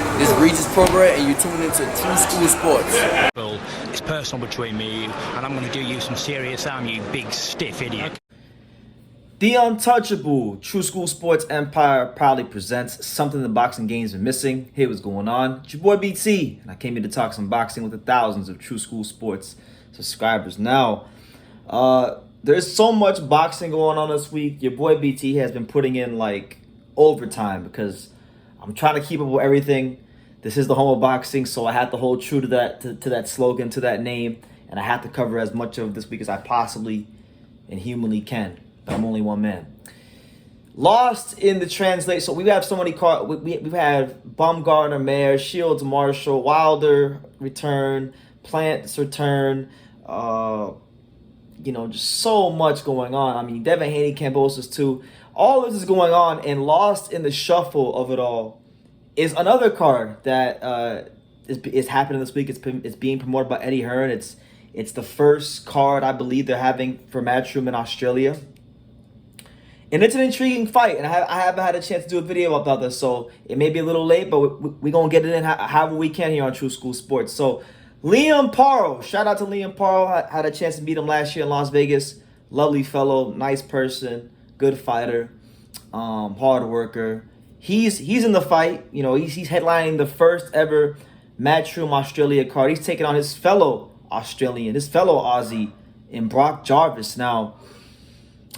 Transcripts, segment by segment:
This is Regis program, and you're tuning into True School Sports. It's personal between me and you, and I'm going to do you some serious harm, you big stiff idiot. The untouchable True School Sports Empire proudly presents something the boxing game's been missing. Hey, what's going on? It's your boy BT, and I came here to talk some boxing with the thousands of True School Sports subscribers. Now, there's so much boxing going on this week. Your boy BT has been putting in like overtime because I'm trying to keep up with everything. This is the home of boxing, so I have to hold true to that slogan, to that name, and I have to cover as much of this week as I possibly and humanly can. But I'm only one man. Lost in the translate. So we have so many cards. We've had Baumgartner, Mayer, Shields, Marshall, Wilder return, Plant's return. Just so much going on. I mean, Devin Haney, Cambosos too. All this is going on, and lost in the shuffle of it all is another card that is happening this week. It's being promoted by Eddie Hearn. It's the first card I believe they're having for Matchroom in Australia. And it's an intriguing fight, and I haven't had a chance to do a video about this, so it may be a little late, but we're going to get it in however we can here on True School Sports. So, Liam Paro, shout out to Liam Paro. I had a chance to meet him last year in Las Vegas. Lovely fellow, nice person, good fighter, hard worker. He's in the fight. You know, he's headlining the first ever Matchroom Australia card. He's taking on his fellow Australian, his fellow Aussie, in Brock Jarvis. Now,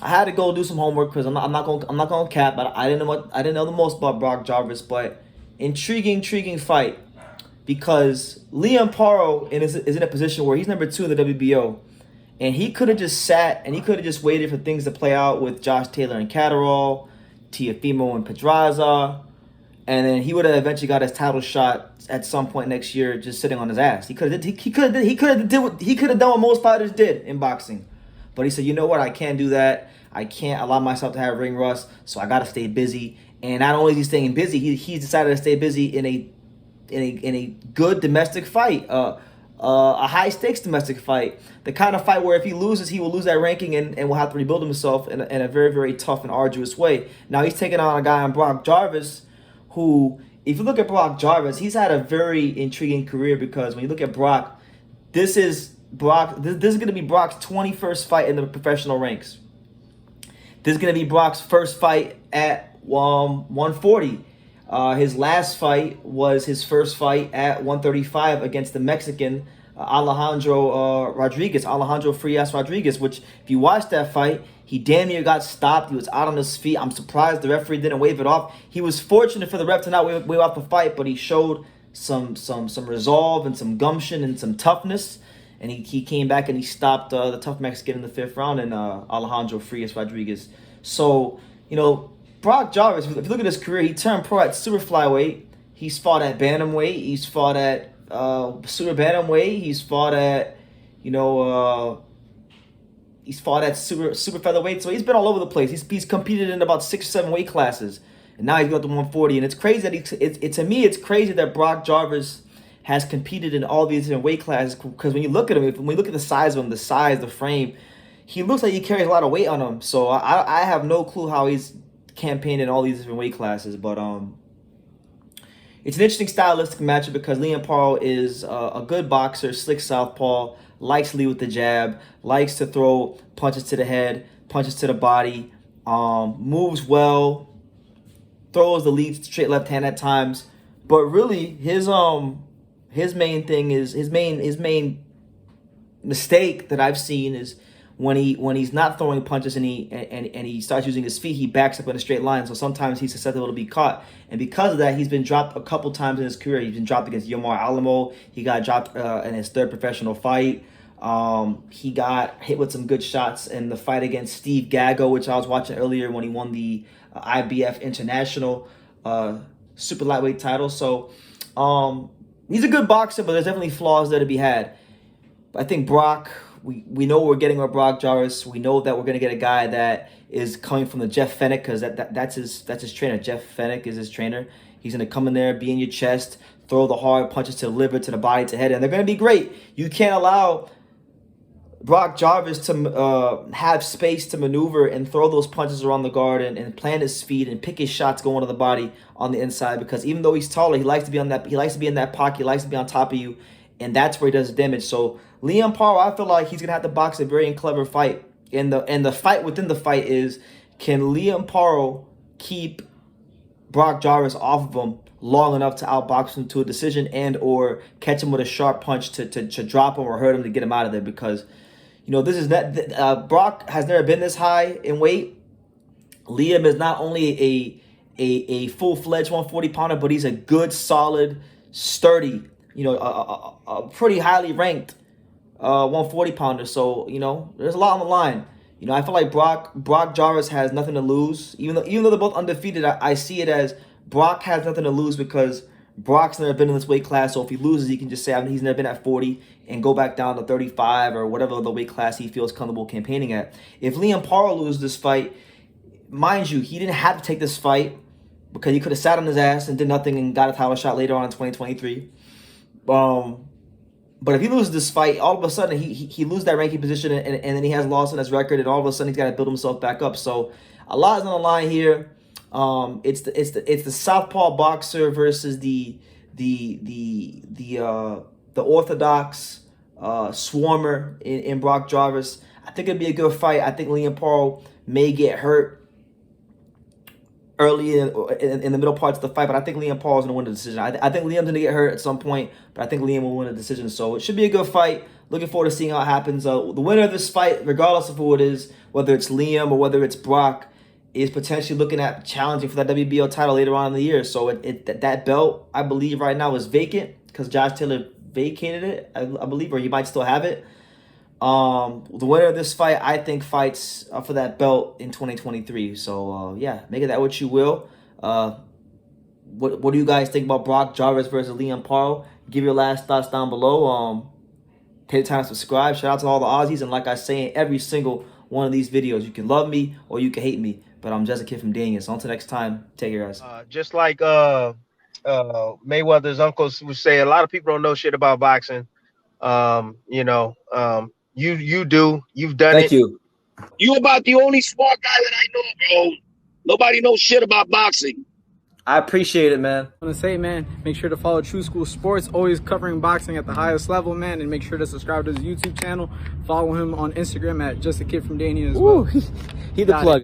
I had to go do some homework because I'm not gonna cap, but I didn't know the most about Brock Jarvis, but intriguing fight because Liam Paro is in a position where he's number 2 in the WBO, and he could have just sat and he could have just waited for things to play out with Josh Taylor and Catterall, Teofimo and Pedraza, and then he would have eventually got his title shot at some point next year, just sitting on his ass. He could have done what most fighters did in boxing. But he said, you know what, I can't do that. I can't allow myself to have ring rust, so I got to stay busy. And not only is he staying busy, he's decided to stay busy in a good domestic fight, a high stakes domestic fight, the kind of fight where if he loses, he will lose that ranking and will have to rebuild himself in a very, very tough and arduous way. Now he's taking on a guy on Brock Jarvis, who, if you look at Brock Jarvis, he's had a very intriguing career because when you look at Brock, this is going to be Brock's 21st fight in the professional ranks. This is going to be Brock's first fight at 140. His last fight was his first fight at 135 against the Mexican Alejandro Frias Rodriguez, which if you watch that fight, he damn near got stopped. He was out on his feet. I'm surprised the referee didn't wave it off. He was fortunate for the ref to not wave off the fight, but he showed some resolve and some gumption and some toughness. And he came back and he stopped the tough Mexican in the 5th round and Alejandro Frias Rodriguez. So, Brock Jarvis, if you look at his career, he turned pro at super flyweight. He's fought at bantamweight. He's fought at super bantamweight. He's fought at, super featherweight. So he's been all over the place. He's competed in about 6 or 7 weight classes. And now he's got to 140. And it's crazy that to me, it's crazy that Brock Jarvis has competed in all these different weight classes, because when you look at him, when you look at the size of him, the frame, he looks like he carries a lot of weight on him. So I have no clue how he's campaigned in all these different weight classes. But it's an interesting stylistic matchup because Liam Paro is a good boxer, slick southpaw, likes to lead with the jab, likes to throw punches to the head, punches to the body, moves well, throws the lead straight left hand at times. But really, his main thing is his main mistake that I've seen is when he's not throwing punches and he starts using his feet, he backs up in a straight line. So sometimes he's susceptible to be caught, and because of that, he's been dropped a couple times in his career. He's been dropped against Yomar Alamo. He got dropped in his 3rd professional fight. He got hit with some good shots in the fight against Steve Gago, which I was watching earlier when he won the IBF International super lightweight title. So he's a good boxer, but there's definitely flaws there to be had. I think Brock, we know we're getting our Brock Jarvis. We know that we're going to get a guy that is coming from the Jeff Fennick, because that's his trainer. Jeff Fennick is his trainer. He's going to come in there, be in your chest, throw the hard punches to the liver, to the body, to the head, and they're going to be great. You can't allow Brock Jarvis to have space to maneuver and throw those punches around the guard and plant his feet and pick his shots going to the body on the inside, because even though he's taller, he likes to be on that. He likes to be in that pocket. He likes to be on top of you, and that's where he does damage. So Liam Paro, I feel like he's gonna have to box a very clever fight. And the fight within the fight is, can Liam Paro keep Brock Jarvis off of him long enough to outbox him to a decision and or catch him with a sharp punch to drop him or hurt him to get him out of there, because this is that Brock has never been this high in weight. Liam is not only a full-fledged 140-pounder, but he's a good, solid, sturdy, a pretty highly ranked 140-pounder. So, there's a lot on the line. I feel like Brock Jarvis has nothing to lose. Even though they're both undefeated, I see it as Brock has nothing to lose because Brock's never been in this weight class. So if he loses, he can just say he's never been at 40 and go back down to 35 or whatever the weight class he feels comfortable campaigning at. If Liam Paro loses this fight, mind you, he didn't have to take this fight because he could have sat on his ass and did nothing and got a title shot later on in 2023. But if he loses this fight, all of a sudden he loses that ranking position and then he has loss on his record, and all of a sudden he's got to build himself back up. So a lot is on the line here. It's the southpaw boxer versus the orthodox swarmer in Brock Jarvis. I think it'd be a good fight. I think Liam Paro may get hurt early in the middle parts of the fight, but I think Liam Paro is going to win the decision. I think Liam's going to get hurt at some point, but I think Liam will win the decision. So it should be a good fight. Looking forward to seeing how it happens. The winner of this fight, regardless of who it is, whether it's Liam or whether it's Brock, is potentially looking at challenging for that WBO title later on in the year. So that belt, I believe, right now is vacant because Josh Taylor vacated it, I believe, or he might still have it. The winner of this fight, I think, fights for that belt in 2023. So, yeah, make of that what you will. What do you guys think about Brock Jarvis versus Liam Paro? Give your last thoughts down below. Take the time to subscribe. Shout out to all the Aussies. And like I say in every single one of these videos, you can love me or you can hate me. But I'm just a kid from Daniel. So until next time, take care, guys. Just like Mayweather's uncles would say, a lot of people don't know shit about boxing. You do. You've done it. Thank you. You about the only smart guy that I know, bro. Nobody knows shit about boxing. I appreciate it, man. I want to say, man, make sure to follow True School Sports, always covering boxing at the highest level, man, and make sure to subscribe to his YouTube channel. Follow him on Instagram at Just a Kid from Dania as well. He the plug.